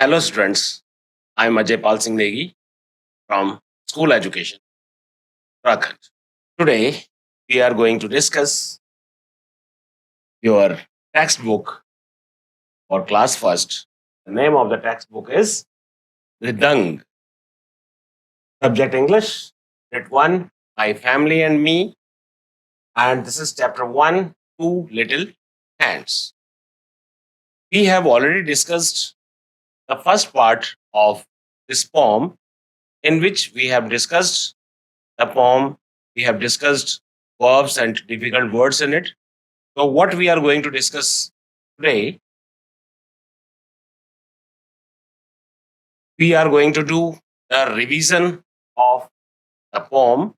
Hello students, I am Ajay Pal Singh Negi from School Education, Uttarakhand. Today we are going to discuss your textbook for class first. The name of the textbook is Ridang. Subject English, Unit 1, My Family and Me. And this is chapter 1, Two Little Hands. We have already discussed the first part of this poem, in which we have discussed the poem, we have discussed verbs and difficult words in it. So, what we are going to discuss today, we are going to do the revision of the poem,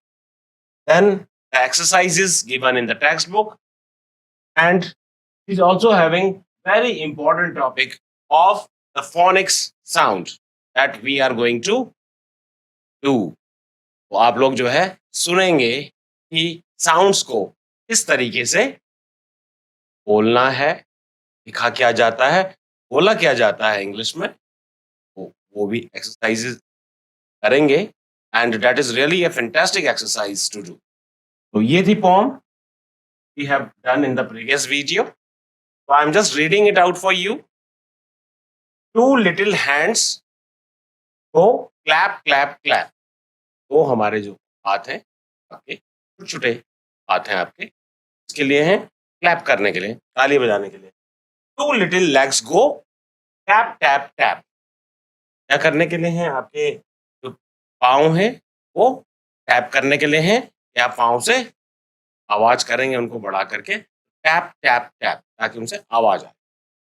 then the exercises given in the textbook, and is also having very important topic of the phonics sound that we are going to do. तो आप लोग जो है सुनेंगे कि sounds को किस तरीके से बोलना है, लिखा क्या जाता है, बोला क्या जाता है इंग्लिश में, वो भी एक्सरसाइजेस करेंगे and that is really a fantastic exercise to do. तो ये थी poem we have done in the previous video. So I'm just reading it out for you. Two little hands go clap clap clap. वो हमारे जो हाथ हैं आपके छोटे छोटे हाथ हैं आपके, इसके लिए हैं क्लैप करने के लिए, ताली बजाने के लिए. Two little legs go tap tap tap. क्या करने के लिए हैं? आपके जो पाँव हैं वो टैप करने के लिए हैं, या पाँव से आवाज करेंगे उनको बढ़ा करके टैप टैप टैप, ताकि उनसे आवाज आए.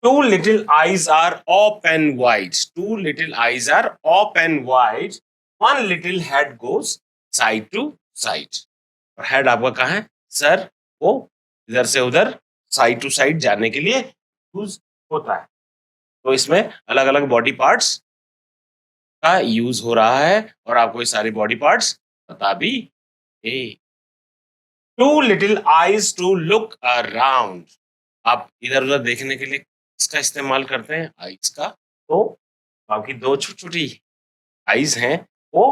Two little eyes are open wide. Two little eyes are open wide. One little head goes side to side. और हेड आपका कहाँ है? सर वो इधर से उधर साइड टू साइड जाने के लिए यूज होता है. तो इसमें अलग अलग बॉडी पार्ट्स का यूज हो रहा है और आपको ये सारे बॉडी पार्ट्स बता भी. Two little eyes to look around. आप इधर उधर देखने के लिए इसका इस्तेमाल करते हैं, आईज का. तो आपकी दो छोटी छोटी आईज हैं वो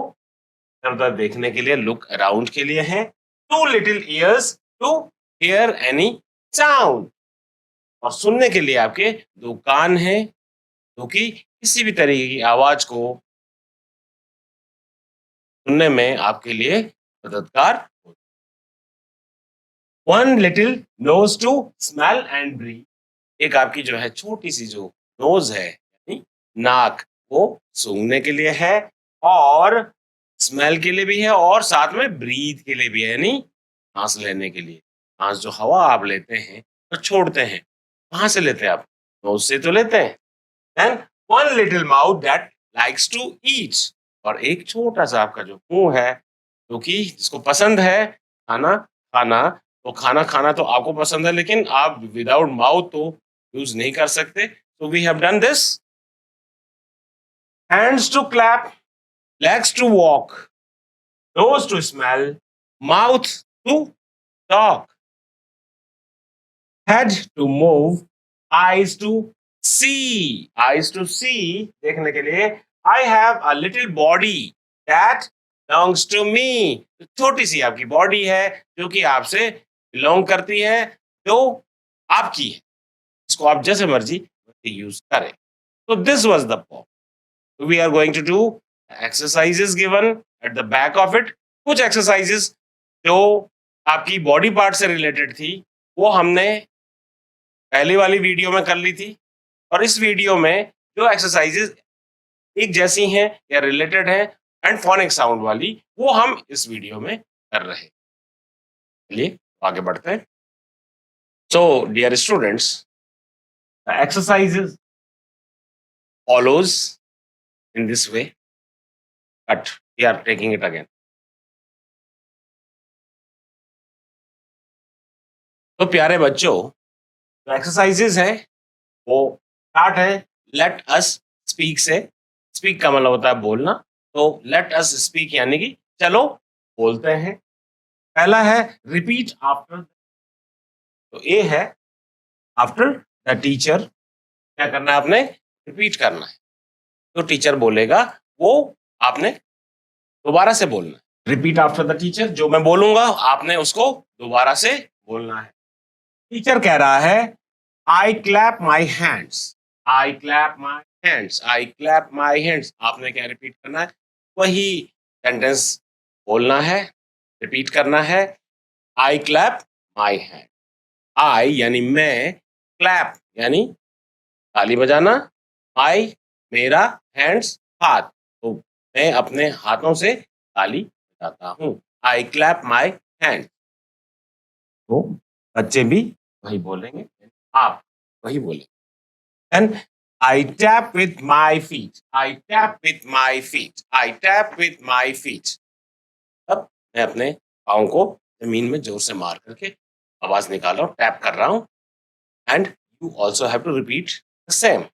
इधर उधर देखने के लिए, लुक अराउंड के लिए हैं. Two little ears to hear any sound. और सुनने के लिए आपके दो कान हैं जो कि किसी भी तरीके की आवाज को सुनने में आपके लिए मददगार. One little nose to smell and breathe. एक आपकी जो है छोटी सी जो नोज है यानी नाक, वो सूंघने के लिए है और स्मेल के लिए भी है और साथ में ब्रीथ के लिए भी है, यानी सांस लेने के लिए. सांस जो हवा आप लेते हैं और छोड़ते हैं, कहाँ से लेते हैं आप? नोज से तो लेते हैं. Then one little mouth that likes to eat. और एक छोटा सा आपका जो मुंह है जो कि जिसको पसंद है खाना खाना. तो खाना खाना तो आपको पसंद है, लेकिन आप विदाउट माउथ तो यूज नहीं कर सकते. तो we have done this. Hands to clap, legs to walk, nose to smell, mouth to talk, head to move, eyes to see. Eyes to see, देखने के लिए. I have a little body that belongs to me. छोटी सी आपकी body है जो कि आपसे belong करती है, जो आपकी है, इसको आप जैसे मर्जी यूज करें. So this was the poem. We are going to do exercises given at the back of it. कुछ exercises जो आपकी बॉडी पार्ट से रिलेटेड थी वो हमने पहली वाली वीडियो में कर ली थी, और इस वीडियो में जो एक्सरसाइजेस एक जैसी हैं या रिलेटेड हैं एंड फोनिक साउंड वाली, वो हम इस वीडियो में कर रहे हैं. चलिए आगे बढ़ते हैं. So dear students, the exercises follows in this way, but we are taking it again. तो प्यारे बच्चों, जो एक्सरसाइजेस हैं वो स्टार्ट है लेट अस स्पीक से. स्पीक का मतलब होता है बोलना. तो लेट अस स्पीक यानी कि चलो बोलते हैं. पहला है रिपीट आफ्टर. तो ए है आफ्टर द टीचर. क्या करना है आपने? रिपीट करना है. जो टीचर बोलेगा वो आपने दोबारा से बोलना है। रिपीट आफ्टर द टीचर, जो मैं बोलूंगा आपने उसको दोबारा से बोलना है। टीचर कह रहा है I clap my hands, I clap my hands, I clap my hands. आपने क्या रिपीट करना है? वही सेंटेंस बोलना है, रिपीट करना है। आई क्लैप माई हैंड, आई यानी मैं, क्लैप यानी ताली बजाना, माई मेरा, हैंड्स हाथ, तो मैं अपने हाथों से ताली बजाता हूँ। आई क्लैप माई हैंड। तो बच्चे भी वही बोलेंगे, आप वही बोलेंगे। And I tap with my feet, I tap with my feet, I tap with my feet. अब मैं अपने पाँव को जमीन में जोर से मार करके आवाज निकाल रहा हूँ, टैप कर रहा हूँ। And you also have to repeat the same.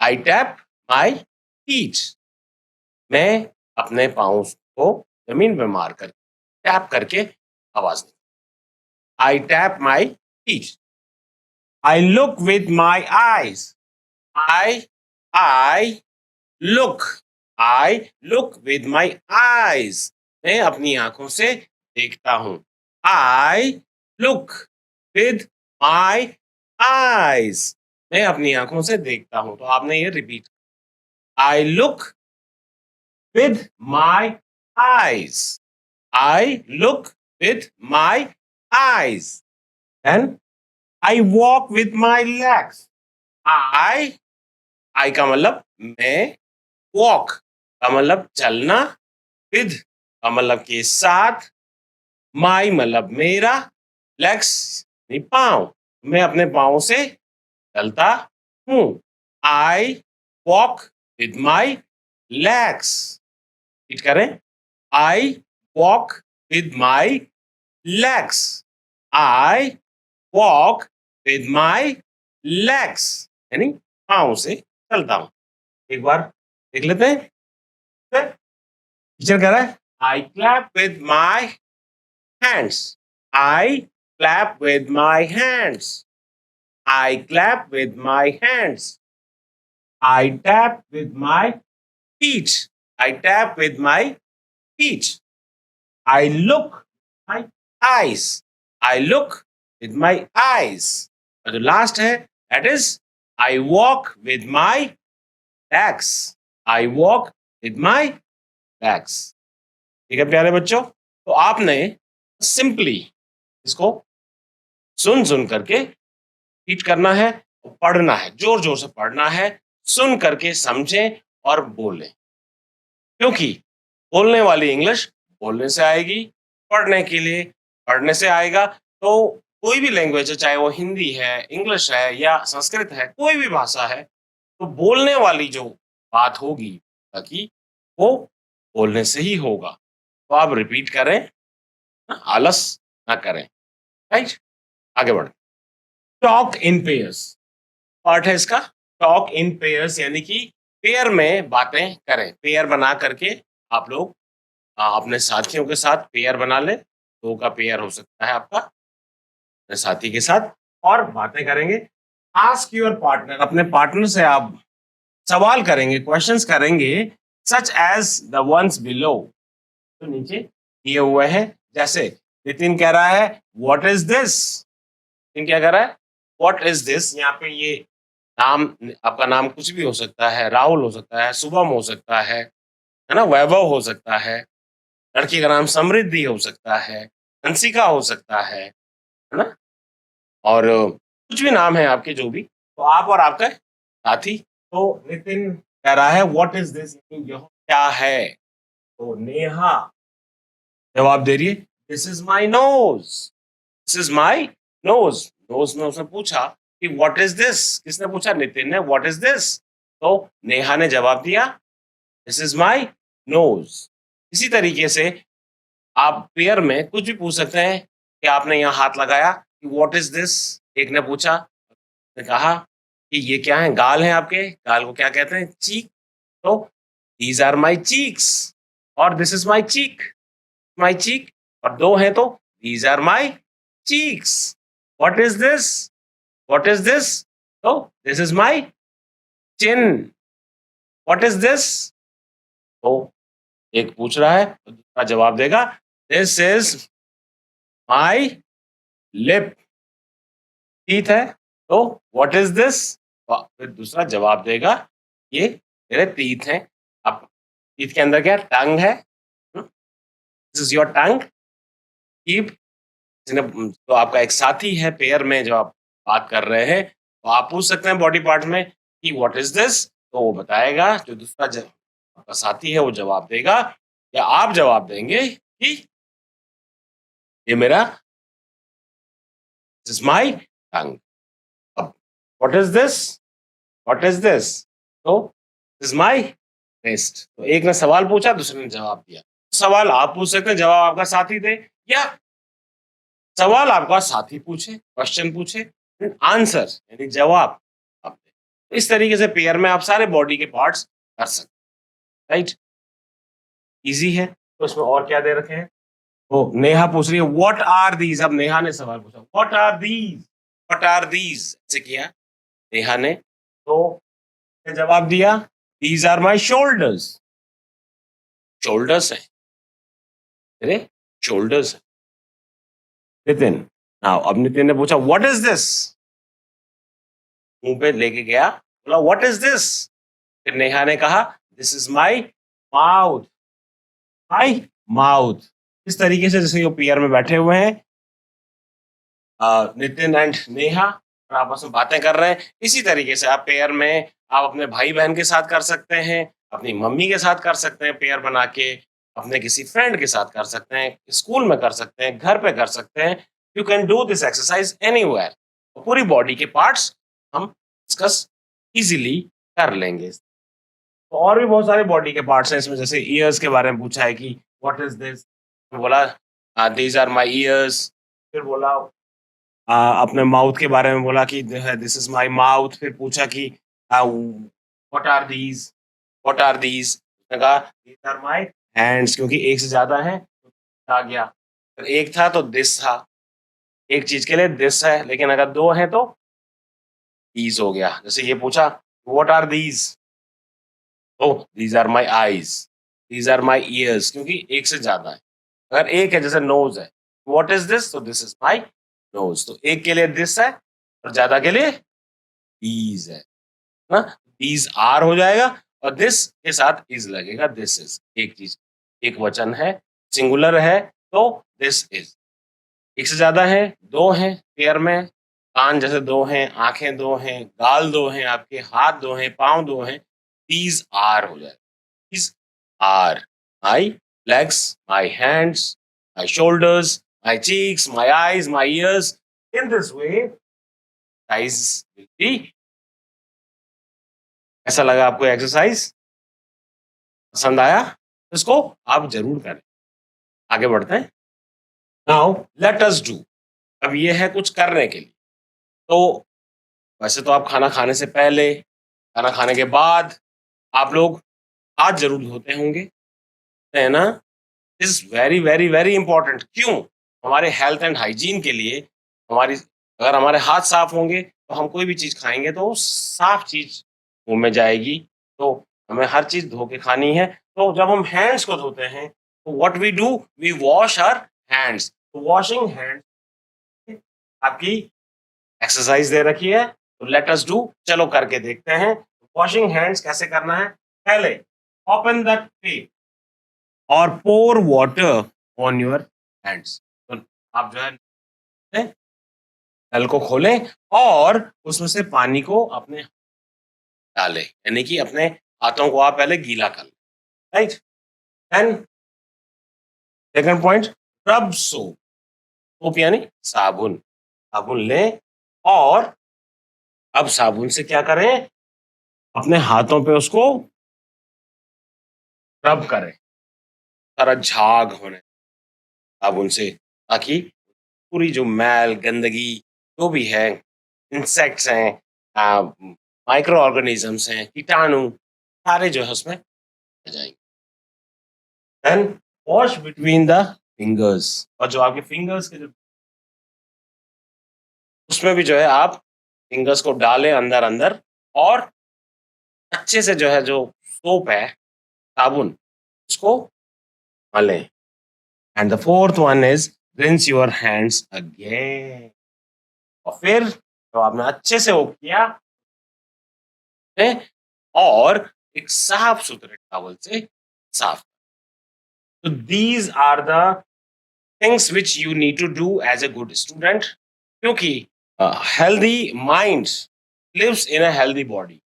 I tap my feet, मैं अपने पाँव को जमीन में मार कर टैप करके आवाज निकाल। I tap my feet. I look with my eyes, I look, I look with my eyes, मैं अपनी आंखों से देखता हूं। I look with my eyes, मैं अपनी आंखों से देखता हूं। तो आपने ये repeat, I look with my eyes, I look with my eyes. And I walk with my legs, I का मतलब मैं, वॉक का मतलब चलना, विद का मतलब के साथ, माई मतलब मेरा, लेग्स पाँव, मैं अपने पाँव से चलता हूँ। I walk with my legs. Repeat करें, I walk with my legs, I walk with my legs, यानी पाँव से चलता हूँ। एक बार देख लेते हैं। टीचर कह रहा है I clap with my hands, I clap with my hands, I clap with my hands, I tap with my feet, I tap with my feet, I look my eyes, I look with my eyes. और जो last है that is I walk with my legs, I walk with my legs। ठीक है प्यारे बच्चों, तो आपने simply इसको सुन सुन करके रीड करना है, पढ़ना है, जोर जोर से पढ़ना है, सुन करके समझें और बोलें। क्योंकि बोलने वाली इंग्लिश बोलने से आएगी, पढ़ने के लिए पढ़ने से आएगा। तो कोई भी लैंग्वेज है, चाहे वो हिंदी है, इंग्लिश है या संस्कृत है, कोई भी भाषा है, तो बोलने वाली जो बात होगी ताकि वो बोलने से ही होगा। तो आप रिपीट करें, आलस ना करें। राइट, आगे बढ़। टॉक इन पेयर्स पार्ट है इसका। टॉक इन पेयर्स यानी कि पेयर में बातें करें। पेयर बना करके आप लोग अपने साथियों के साथ पेयर बना ले। दो का पेयर हो सकता है आपका अपने साथी के साथ, और बातें करेंगे। आस्क योर पार्टनर, अपने पार्टनर से आप सवाल करेंगे, क्वेश्चंस करेंगे, such as the ones below, तो नीचे दिए हुए हैं। जैसे नितिन कह रहा है व्हाट इज दिस, नितिन क्या कह रहा है व्हाट इज दिस। यहाँ पे ये नाम, आपका नाम कुछ भी हो सकता है, राहुल हो सकता है, शुभम हो सकता है ना, वैभव हो सकता है, लड़की का नाम समृद्धि हो सकता है, हंसिका हो सकता है ना, और कुछ भी नाम है आपके जो भी, तो आप और आपका साथी। तो नितिन कह रहा है व्हाट इज दिस, यह क्या है। तो नेहा जवाब दे रही है this is my nose, this is my nose. Nose में उसने पूछा कि व्हाट इज दिस, किसने पूछा, नितिन ने, व्हाट इज दिस। तो नेहा ने जवाब दिया दिस इज माई नोज। इसी तरीके से आप पेयर में कुछ भी पूछ सकते हैं कि आपने यहाँ हाथ लगाया कि व्हाट इज दिस, एक ने पूछा, ने कहा कि ये क्या है, गाल है आपके, गाल को क्या कहते हैं, चीक। तो दीज आर माई चीक्स, और this is my cheek, my cheek, और दो हैं तो these are my cheeks. What is this, what is this, तो this is my chin, what is this? तो एक पूछ रहा है तो दूसरा जवाब देगा this is my lip. Teeth है तो व्हाट इज दिस? फिर दूसरा जवाब देगा ये मेरे टीथ हैं। अब टीथ के अंदर क्या टंग है, this is your tongue. Keep तो आपका एक साथी है पेयर में जो आप बात कर रहे हैं, तो आप पूछ सकते हैं बॉडी पार्ट में कि व्हाट इज दिस, तो वो बताएगा। जो दूसरा आपका साथी है वो जवाब देगा या आप जवाब देंगे कि ये मेरा दिस इज माय टंग। अब what is this? What is this? तो दिस इज माय रेस्ट। तो एक ने सवाल पूछा, दूसरे ने जवाब दिया। सवाल आप पूछ सकते हैं, जवाब आपका साथी दे, या सवाल आपका साथी पूछे, क्वेश्चन पूछे, आंसर यानी जवाब आप दें। तो इस तरीके से पेयर में आप सारे बॉडी के पार्ट्स कर सकते हैं, राइट? इजी है। तो इसमें और क्या दे रखे हैं? तो नेहा पूछ रही है व्हाट आर दीज। अब नेहा ने सवाल पूछा what are these, what are these ऐसे किया नेहा ने, तो जवाब दिया these are my shoulders. Shoulders है मेरे, शोल्डर्स। नितिन, नाउ अब नितिन ने पूछा व्हाट इज दिस, मुंह पे लेके गया, बोला व्हाट इज दिस। फिर नेहा ने कहा this is my mouth, my mouth. इस तरीके से जैसे ये पेयर में बैठे हुए हैं नितिन एंड नेहा और आपस में बातें कर रहे हैं, इसी तरीके से आप पेयर में आप अपने भाई बहन के साथ कर सकते हैं, अपनी मम्मी के साथ कर सकते हैं पेयर बना के, अपने किसी फ्रेंड के साथ कर सकते हैं, स्कूल में कर सकते हैं, घर पे कर सकते हैं। You can do this exercise anywhere. पूरी बॉडी के पार्ट्स हम डिस्कस इजीली कर लेंगे। तो और भी बहुत सारे बॉडी के पार्ट्स हैं इसमें, जैसे ईयर्स के बारे में पूछा है कि व्हाट इज दिस, बोला दीज आर माय ईयर्स। फिर बोला अपने माउथ के बारे में बोला कि दिस इज माय माउथ। फिर पूछा कि what are these, what are these, कहा दीज आर माय हैंड्स, क्योंकि एक से ज्यादा है तो आ गया। फिर एक था तो दिस था, एक चीज के लिए दिस है, लेकिन अगर दो है तो दीज हो गया। जैसे ये पूछा व्हाट आर दीज, तो these are my eyes, these are my ears, क्योंकि एक से ज्यादा है। अगर एक है जैसे नोज है, व्हाट इज दिस, तो दिस इज माय नोज। तो एक के लिए दिस है और ज्यादा के लिए दीज है ना। दीज आर हो जाएगा और दिस के साथ इज लगेगा। दिस इज एक चीज, एक वचन है, सिंगुलर है तो दिस इज। एक से ज्यादा है, दो हैं पेयर में, कान जैसे दो हैं, आंखें दो हैं, गाल दो हैं, आपके हाथ दो हैं, पांव दो हैं, दीज आर हो जाएगा। These are my legs, my hands, my shoulders, my cheeks, my eyes, my ears. In this way, size will be। कैसा लगा आपको एक्सरसाइज? पसंद आया? इसको आप जरूर करें। आगे बढ़ते हैं। Now let us do. अब ये है कुछ करने के लिए। तो वैसे तो आप खाना खाने से पहले, खाना खाने के बाद आप लोग हाथ जरूर धोते होंगे, है ना? Is very very very important. क्यों? हमारे हेल्थ एंड हाइजीन के लिए। हमारी अगर हमारे हाथ साफ होंगे तो हम कोई भी चीज खाएंगे तो वो साफ चीज मुंह में जाएगी। तो हमें हर चीज धो के खानी है। तो जब हम हैंड्स को धोते हैं तो what we do, we wash our hands. तो वॉशिंग हैंड आपकी एक्सरसाइज दे रखी है, तो लेट अस डू, चलो करके देखते हैं। वॉशिंग हैंड्स कैसे करना है? पहले ओपन द टेप और पोर वाटर ऑन योर हैंड्स। तो आप जो है नल को खोलें और उसमें से पानी को अपने डालें, यानी कि अपने हाथों को आप पहले गीला कर लें, राइट? देन सेकंड पॉइंट, रब सोप। सोप यानी साबुन। साबुन लें और अब साबुन से क्या करें, अपने हाथों पे उसको रब करें, सारा झाग होने साबुन से, ताकि पूरी जो मैल गंदगी जो भी है, इंसेक्ट्स हैं, माइक्रो ऑर्गेनिजम्स हैं, कीटाणु, सारे जो है उसमें आ जाएंगे। Then wash between the fingers. और जो आपके फिंगर्स के जो उसमें भी जो है आप फिंगर्स को डालें अंदर अंदर और अच्छे से जो है जो सोप है, साबुन, उसको मलें। And the fourth one is rinse your hands again. और फिर तो आपने अच्छे से वो किया है, और एक साफ सुथरे टॉवल से साफ। तो these are the things which you need to do as a good student, क्योंकि healthy mind lives in a healthy body.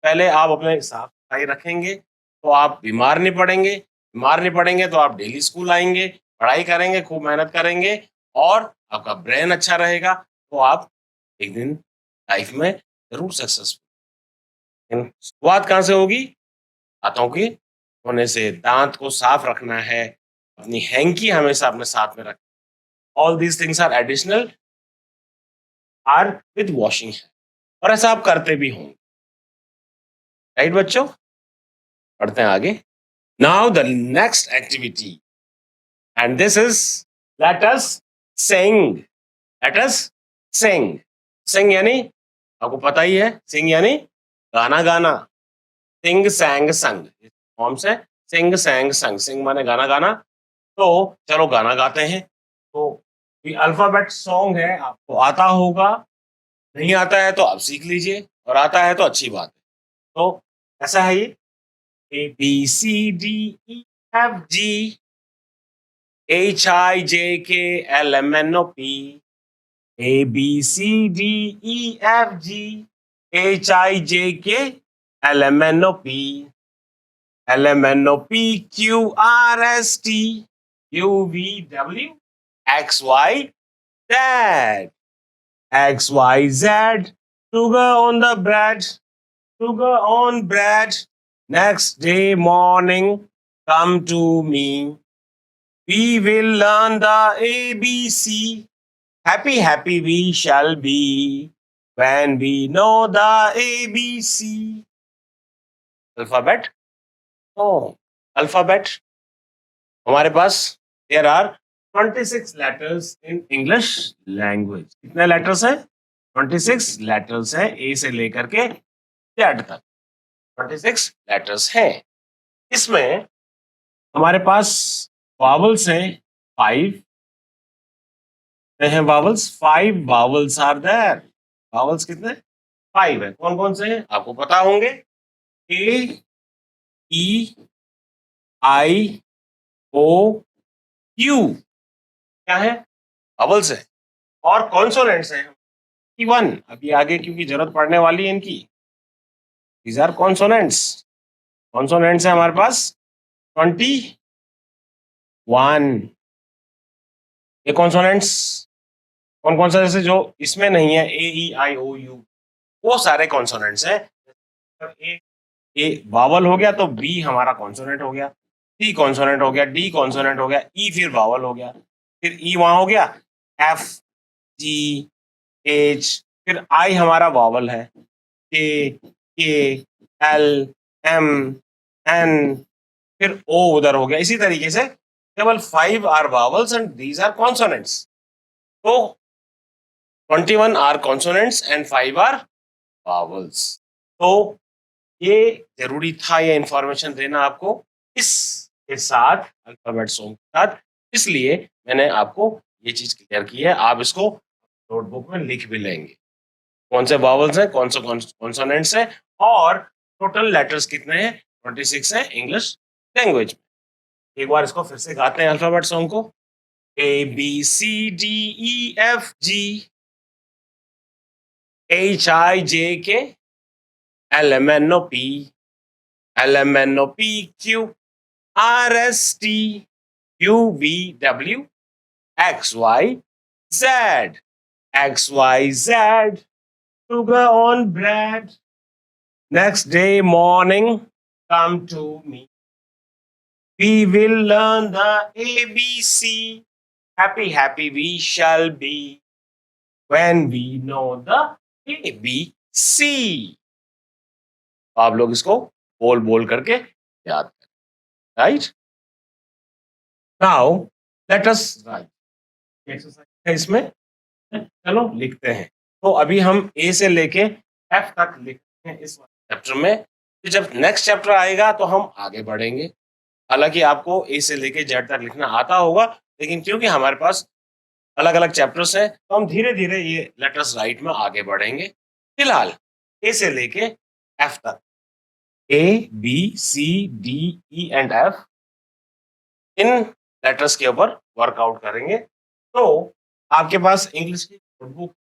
पहले आप अपने साफ सफाई रखेंगे तो आप बीमार नहीं पड़ेंगे, बीमार नहीं पड़ेंगे तो आप डेली स्कूल आएंगे, पढ़ाई करेंगे, खूब मेहनत करेंगे, और आपका ब्रेन अच्छा रहेगा, तो आप एक दिन लाइफ में जरूर सक्सेसफुल। शुरुआत कहाँ से होगी? दांतों की होने से। दांत को साफ रखना है, अपनी हैंकी हमेशा अपने साथ में रखें। All these things are additional, are with washing है, और ऐसा आप करते भी होंगे, राइट बच्चों? पढ़ते हैं आगे। Now the next activity, and this is let us sing. Let us sing. Sing यानी आपको पता ही है, सिंग यानी गाना गाना। सिंग सैंग संग फॉर्म से, सिंग सैंग संग। सिंग माने गाना गाना। तो चलो गाना गाते हैं। तो ये अल्फाबेट सॉन्ग है, आपको आता होगा, नहीं आता है तो आप सीख लीजिए, और आता है तो अच्छी बात है। तो ऐसा है ये, A B C D E F G H I J K L M N O P. A B C D E F G H I J K L M N O P. L M N O P Q R S T U V W X Y Z. X Y Z, sugar on the bread, sugar on bread. Next day morning, come to me. We will learn the ABC. Happy, happy we shall be when we know the ABC. Alphabet. Oh, alphabet. हमारे पास there are 26 letters in English language. कितने letters हैं? 26 letters हैं, A से लेकर के Z तक 26 letters हैं। इसमें हमारे पास vowels हैं 5 हैं। vowels 5 vowels are there। vowels कितने? 5 है। कौन कौन से हैं आपको पता होंगे? A, E, I, O, Q क्या है? vowels है। और consonants हैं 1। अभी आगे क्योंकि जरूरत पड़ने वाली है इनकी। These are consonants। consonants है हमारे पास 21। ये consonants कौन कौन सा, जैसे जो इसमें नहीं है, ए ई आई ओ यू, वो सारे कॉन्सोनेंट्स हैं। ए वावल हो गया तो बी हमारा कॉन्सोनेंट हो गया, सी कॉन्सोनेंट हो गया, डी कॉन्सोनेंट हो गया, ई फिर वावल हो गया, फिर ई वहां हो गया, एफ जी एच, फिर आई हमारा वावल है, के एल एम एन, फिर ओ उधर हो गया। इसी तरीके से केवल 5 are vowels and these are consonants. तो 21 are consonants and 5 are vowels. तो ये जरूरी था ये इंफॉर्मेशन देना आपको इसके साथ, अल्फाबेट सॉन्ग के साथ, इसलिए मैंने आपको ये चीज क्लियर की है। आप इसको नोटबुक में लिख भी लेंगे, कौन से वावल्स हैं, कौन से कॉन्सोनेंट्स हैं, और टोटल लेटर्स कितने हैं? 26 हैं इंग्लिश लैंग्वेज में। एक बार इसको फिर से गाते हैं अल्फाबेट सॉन्ग को। A B C D E F G H I J K L M N O P, L M N O P Q R S T U V W X Y Z. X Y Z, sugar on bread. Next day morning, come to me. We will learn the ABC. Happy, happy we shall be when we know the ABC. आप लोग इसको बोल बोल करके याद करें, right? Now let us right. Exercise है इसमें, चलो लिखते हैं। तो अभी हम ए से लेके एफ तक लिखते हैं इस चैप्टर में। तो जब नेक्स्ट चैप्टर आएगा तो हम आगे बढ़ेंगे। हालांकि आपको ए से लेके जेड तक लिखना आता होगा, लेकिन क्योंकि हमारे पास अलग अलग चैप्टर्स हैं तो हम धीरे धीरे ये लेटर्स राइट में आगे बढ़ेंगे। फिलहाल ए से लेके एफ तक, A B C D E and F, इन लेटर्स के ऊपर वर्कआउट करेंगे। तो आपके पास इंग्लिश की नोटबुक,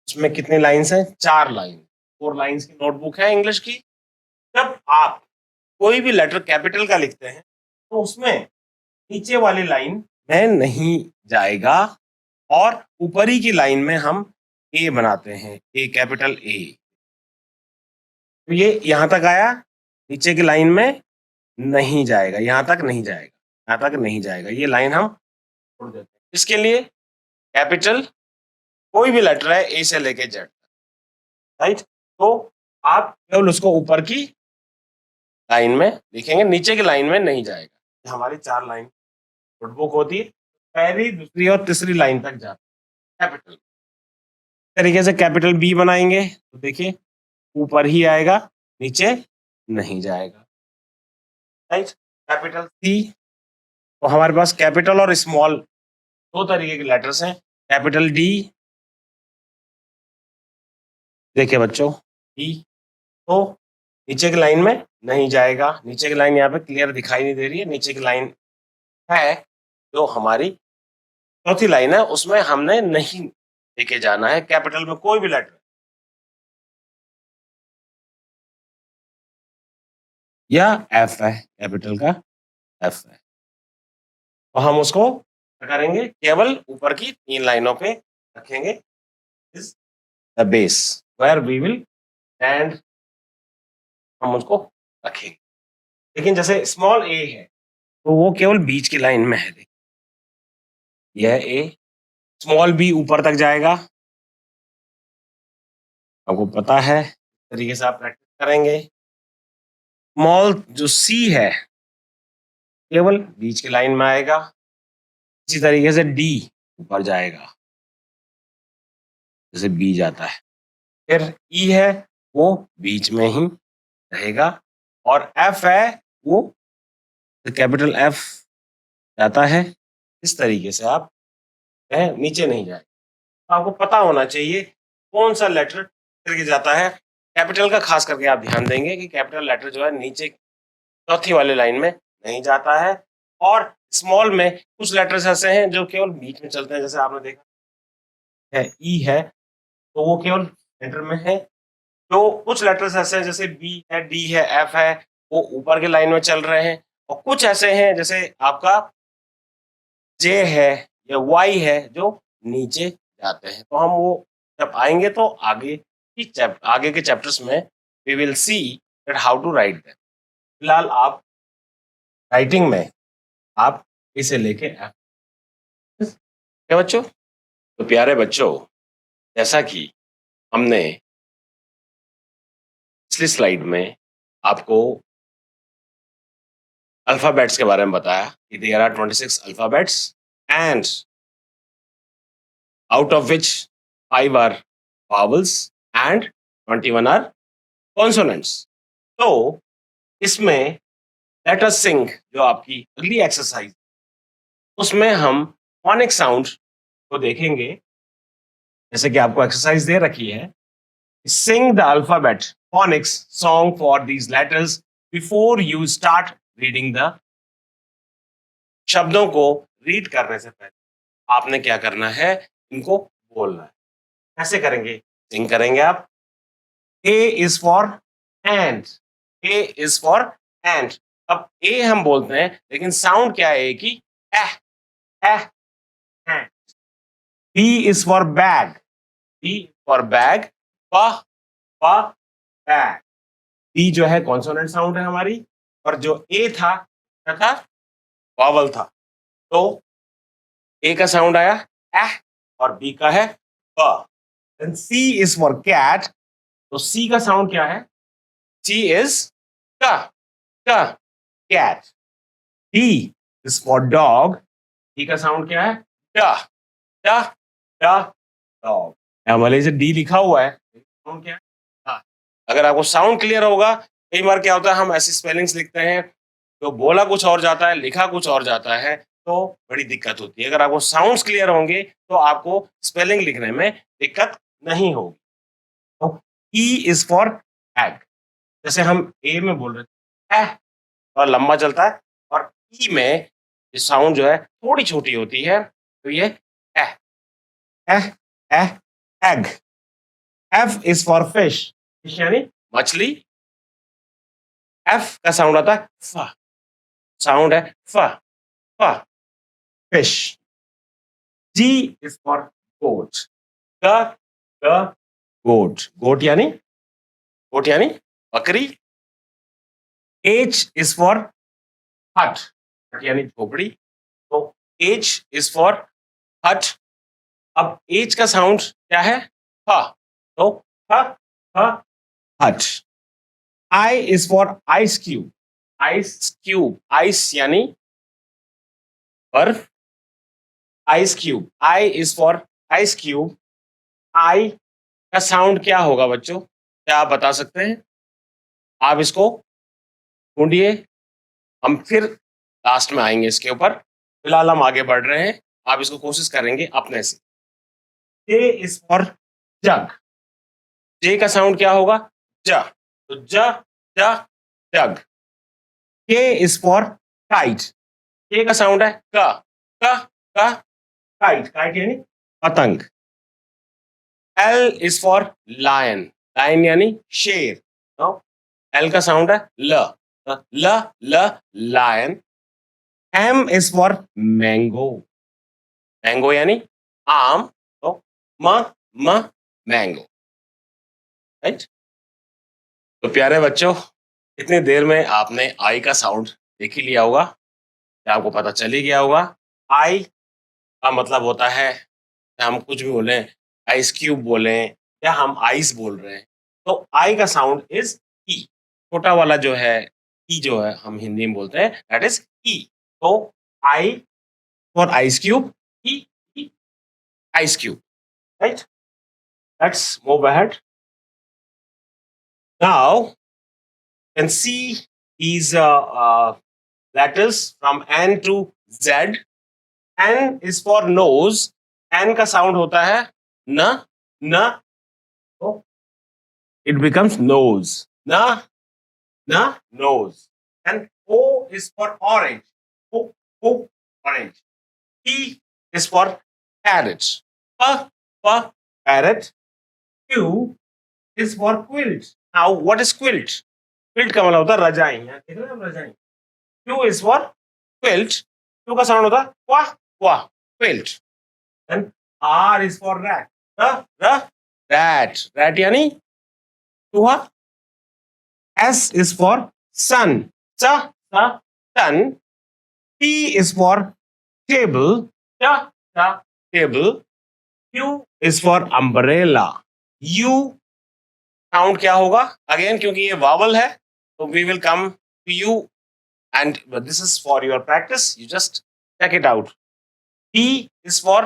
उसमें कितनी लाइंस हैं? 4 लाइन, 4 लाइंस की नोटबुक है इंग्लिश की। जब आप कोई भी लेटर कैपिटल का लिखते हैं तो उसमें नीचे वाली लाइन में नहीं जाएगा और ऊपरी की लाइन में हम ए बनाते हैं, ए कैपिटल ए। तो ये यहां तक आया, नीचे की लाइन में नहीं जाएगा, यहां तक नहीं जाएगा, यहां तक नहीं जाएगा, ये लाइन हम छोड़ देते हैं। इसके लिए कैपिटल कोई भी लेटर है ए से लेके जेड तक, राइट, तो आप केवल उसको ऊपर की लाइन में लिखेंगे, नीचे की लाइन में नहीं जाएगा। हमारी 4 लाइन नोटबुक होती है, पहली दूसरी और तीसरी लाइन तक जाती है कैपिटल। तरीके से कैपिटल बी बनाएंगे तो देखिए ऊपर ही आएगा, नीचे नहीं जाएगा, राइट। कैपिटल सी, तो हमारे पास कैपिटल और स्मॉल 2 तरीके के लेटर्स हैं। कैपिटल डी, देखिए बच्चों डी, तो नीचे की लाइन में नहीं जाएगा, नीचे की लाइन यहाँ पे क्लियर दिखाई नहीं दे रही है, नीचे की लाइन है जो हमारी चौथी लाइन है, उसमें हमने नहीं लेके जाना है कैपिटल में कोई भी लेटर, या एफ है कैपिटल का, एफ है, तो हम उसको क्या करेंगे, केवल ऊपर की 3 लाइनों पे रखेंगे, is the base where we will end, हम उसको रखेंगे। लेकिन जैसे स्मॉल ए है तो वो केवल बीच की लाइन में है, देखिए यह ए, स्मॉल बी ऊपर तक जाएगा, आपको पता है, इस तरीके से आप प्रैक्टिस करेंगे। स्मॉल जो सी है केवल बीच की लाइन में आएगा, इसी तरीके से डी ऊपर जाएगा जैसे बी जाता है, फिर ई है वो बीच में ही रहेगा, और एफ है वो कैपिटल एफ जाता है, इस तरीके से आप नीचे नहीं जाएगा। आपको पता होना चाहिए कौन सा लेटर करके जाता है। कैपिटल का खास करके आप ध्यान देंगे कि कैपिटल लेटर जो है नीचे चौथी वाली लाइन में नहीं जाता है, और स्मॉल में कुछ लेटर्स ऐसे हैं जो केवल बीच में चलते हैं, जैसे आपने देखा है ई है तो वो केवल सेंटर में है। तो कुछ लेटर्स ऐसे हैं जैसे बी है, डी है, एफ है, वो ऊपर के लाइन में चल रहे हैं, और कुछ ऐसे हैं जैसे आपका जे है या वाई है जो नीचे जाते हैं। तो हम वो जब आएंगे तो आगे के चैप्टर्स में we will see that how to write them. फिलहाल आप राइटिंग में आप इसे लेके क्या बच्चों, तो प्यारे बच्चों, जैसा कि हमने पिछली स्लाइड में आपको अल्फाबेट्स के बारे में बताया कि there are 26 alphabets and out of which 5 are vowels and 21 are consonants. तो इसमें let us sing जो आपकी अगली एक्सरसाइज, उसमें हम phonic साउंड को देखेंगे। जैसे कि आपको एक्सरसाइज दे रखी है, sing the alphabet phonics song for these letters before you start reading the, शब्दों को रीड करने से पहले आपने क्या करना है, इनको बोलना है। कैसे करेंगे? सिंग करेंगे आप। A is for ant, A is for ant. अब ए हम बोलते हैं लेकिन साउंड क्या है कि एह, एह, एह। B is for bag, B for bag, प, प, बैग। बी जो है कॉन्सोनेंट साउंड है हमारी, और जो ए था क्या था, वॉवल था। तो ए का साउंड आया एह, और बी का है ब। Then C is for cat, तो सी का साउंड क्या है, सी इज क, क, cat. D is for dog, D का साउंड क्या है, ड, ड, ड, डॉग। भले से डी लिखा हुआ है, साउंड क्या है, हाँ। अगर आपको साउंड क्लियर होगा कई बार क्या होता है, हम ऐसी स्पेलिंग्स लिखते हैं तो बोला कुछ और जाता है, लिखा कुछ और जाता है, तो बड़ी दिक्कत होती है। अगर आपको साउंड्स क्लियर होंगे तो आपको स्पेलिंग लिखने में दिक्कत नहीं होगी। तो ई इज फॉर एग, जैसे हम ए में बोल रहे थे एह, और लंबा चलता है, और ई में ये साउंड जो है थोड़ी छोटी होती है, तो ये एह एह एह egg. F is for fish, fish यानी मछली। एफ का साउंड आता है फ, साउंड है फ फ, fish. G is for goat, ग ग गोट, गोट यानी बकरी। एच इज फॉर हट, हट यानी झोपड़ी, तो एच इज फॉर हट। अब एच का साउंड क्या है, ह, तो ह ह हट। I is for ice cube, ice cube, ice यानी बर्फ, ice cube, I is for ice cube. I का साउंड क्या होगा बच्चों, क्या आप बता सकते हैं? आप इसको ढूंढिए, हम फिर लास्ट में आएंगे इसके ऊपर। फिलहाल हम आगे बढ़ रहे हैं, आप इसको कोशिश करेंगे अपने से। जे इज फॉर जग, जे का साउंड क्या होगा, ज, तो ज ज जग। के इज फॉर काइट, के का साउंड है क क क, काइट, काइट यानी पतंग। L is for lion, lion यानी शेर, तो एल का साउंड है ल, ल ल lion. M is for mango, mango यानी आम, तो म म मैंगो, राइट। तो प्यारे बच्चों, इतनी देर में आपने आई का साउंड देख ही लिया होगा, या आपको पता चल ही गया होगा। आई का मतलब होता है, हम कुछ भी बोलें, आइस क्यूब बोलें या हम आइस बोल रहे हैं, तो आई का साउंड इज ई, छोटा वाला जो है ई, जो है हम हिंदी में बोलते हैं, दैट इज ई। तो I for ice cube, E, E ice cube, right. Let's move ahead. Now can see these letters from N to Z. N is for nose, N का साउंड होता है न, न, तो it becomes nose, न न nose. And O is for orange, O, O orange. P is for parrot, P, P parrot. Q is for quilt. Now what is quilt? Quilt का मतलब होता है रजाई, यहाँ देख रहे हैं हम रजाई। Q is for quilt, Q का साउंड होता है वाह वाह, quilt. Then R is for rat, rat, rat यानी चूहा। S is for sun, sun. T is for table, table. U is for umbrella. U sound क्या होगा, अगेन क्योंकि ये वावल है, तो we will come to you, and this is for your practice, you just check it out. P is for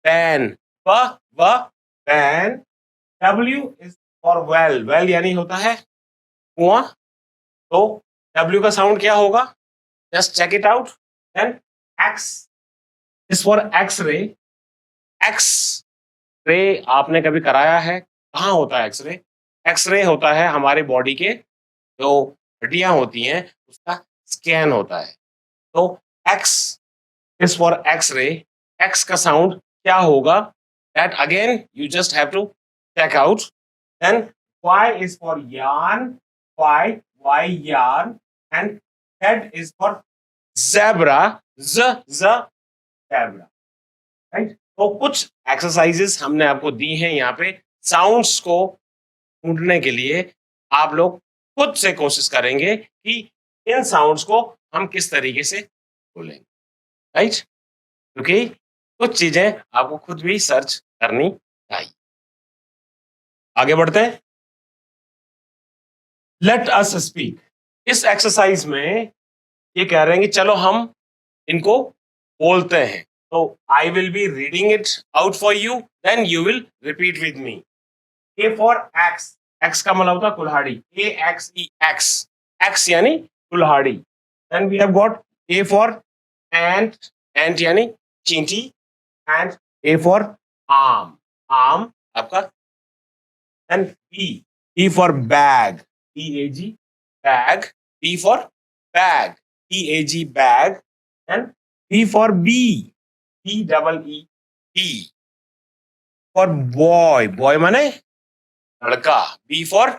pen, pen. W is for well, well यानी होता है कुआं, तो W का साउंड क्या होगा, just check it out. Then X is for X-ray. X-ray आपने कभी कराया है, कहाँ होता है एक्सरे? एक्सरे होता है हमारे बॉडी के जो हड्डियां होती हैं उसका स्कैन होता है, तो X is for X-ray. X का साउंड क्या होगा, that again you just have to check out. Then Y is for yarn, Y yarn. And Z is for zebra, zebra, right? तो कुछ एक्सरसाइजेस हमने आपको दी हैं यहाँ पे साउंड्स को ढूंढने के लिए। आप लोग खुद से कोशिश करेंगे कि इन साउंड्स को हम किस तरीके से बोलेंगे, राइट, क्योंकि कुछ चीजें आपको खुद भी सर्च करनी चाहिए। आगे बढ़ते हैं। लेट अस स्पीक, इस एक्सरसाइज में ये कह रहे हैं कि चलो हम इनको बोलते हैं, तो I will be reading it out for you, then you will repeat with me. A for axe, axe का मतलब होता है कुल्हाड़ी, A X E axe, axe यानी कुल्हाड़ी। Then we have got A for ant, ant यानी चींटी, and A for aam, आम आपका। And B for bag, B A G bag, B for bag, B A G bag. And B for bee, B double E B for boy, boy माने लड़का, B for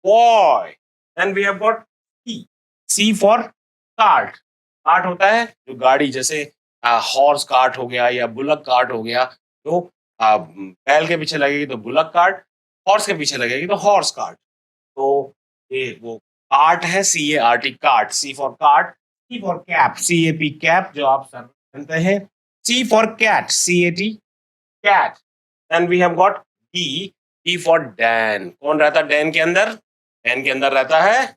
boy. Then we have got C, C for cart, cart होता है जो गाड़ी, जैसे horse cart हो गया या बुलक कार्ट हो गया, तो बैल के पीछे लगेगी तो बुलक कार्ट, हॉर्स के पीछे लगेगी तो हॉर्स कार्ट। तो ये वो कार्ट है, C A R T cart, C for cart, C for cap, C A P cap जो आप सर जानते हैं, C for cat, C A T cat. Then we have got D, D for den, कौन रहता है Dan के अंदर? डैन के अंदर रहता है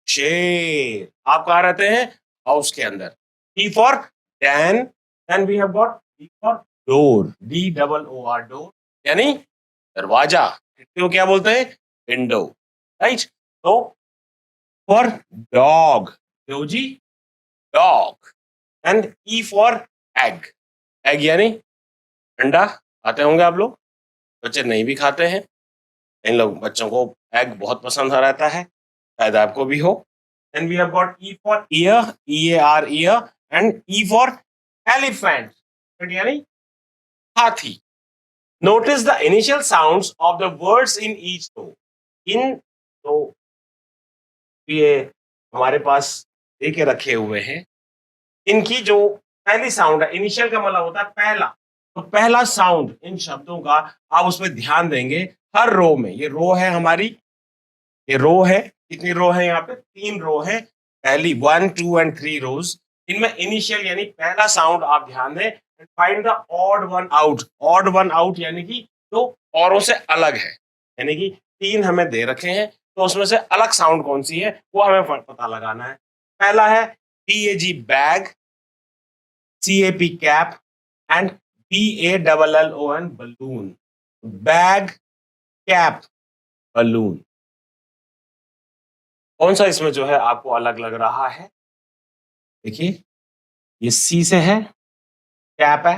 शेर। आप कहाँ रहते हैं? हाउस के अंदर। D for den. Then we have got D for door, D double O R, door यानी दरवाजा, तो क्या बोलते हैं? Window, right. तो for dog, G dog. And E for egg, egg यानी अंडा, खाते होंगे आप लोग, बच्चे नहीं भी खाते हैं, इन लोग बच्चों को एग बहुत पसंद आ रहता है, शायद आपको भी हो। Then we have got E for ear, EAR ear, and E for elephant, यानी हाथी। Notice the initial sounds of the words in each row. इन तो ये हमारे पास देके रखे हुए हैं, इनकी जो पहली साउंड है, इनिशियल का मतलब होता है पहला, तो पहला साउंड इन शब्दों का आप उसमें ध्यान देंगे हर रो में। ये रो है हमारी, ये रो है, कितनी रो है यहाँ पे? 3 रो है, पहली 1 2 एंड 3 रोज। इनमें इनिशियल यानी पहला साउंड आप ध्यान दें। Find the odd one out, odd one out यानी कि जो औरों से अलग है, यानी कि 3 हमें दे रखे हैं, तो उसमें से अलग साउंड कौन सी है वो हमें पता लगाना है। पहला है B A G bag, C A P cap, and B A double L O N balloon. Bag, cap, balloon, कौन सा इसमें जो है आपको अलग लग रहा है? देखिए ये सी से है, कैप है,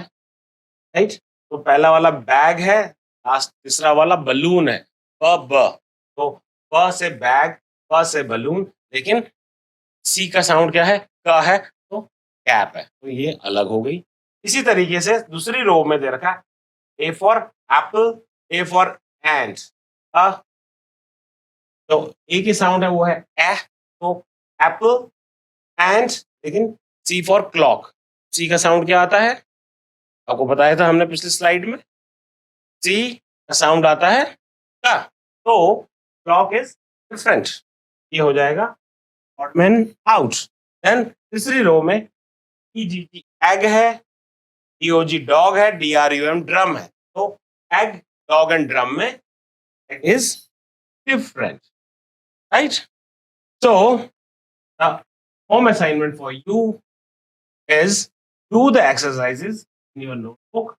राइट। तो पहला वाला बैग है, लास्ट तीसरा वाला बलून है, ब, तो ब से बैग, ब से बलून, लेकिन सी का साउंड क्या है? क है, तो कैप है, तो ये अलग हो गई। इसी तरीके से दूसरी रो में दे रखा है A for apple, A for ant, तो ए की साउंड है वो है ए, तो एप्पल एंड, लेकिन सी फॉर क्लॉक, सी का साउंड क्या आता है? आपको बताया था हमने पिछली स्लाइड में, सी का साउंड आता है का, तो क्लॉक इज डिफरेंट, ये हो जाएगा ऑड मैन आउट। देन तीसरी रो में ई जी टी एग है, डी ओ जी डॉग है, D R U M drum है, तो एग, डॉग एंड ड्रम में it is different, right? So the home assignment for you is do the exercises in your notebook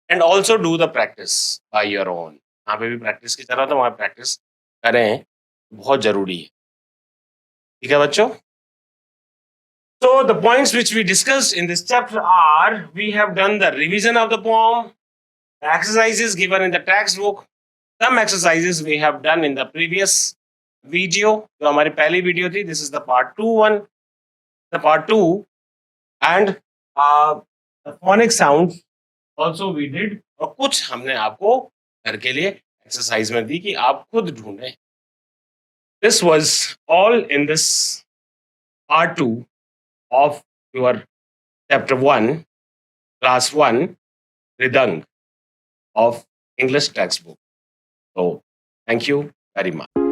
and also do the practice by your own. यहाँ पे भी practice की जरूरत है, वहाँ प्रैक्टिस करें, बहुत जरूरी है, ठीक है बच्चों? So the points which we discussed in this chapter are, we have done the revision of the poem, the exercises given in the textbook, some exercises we have done in the previous video, जो हमारी पहली video थी, this is the part 2 the part 2, and phonic sound also we did, और कुछ हमने आपको घर के लिए एक्सरसाइज में दी कि आप खुद ढूंढें। This was all in this part 2 of your chapter 1 class 1 मृदंग of English text book. So thank you very much.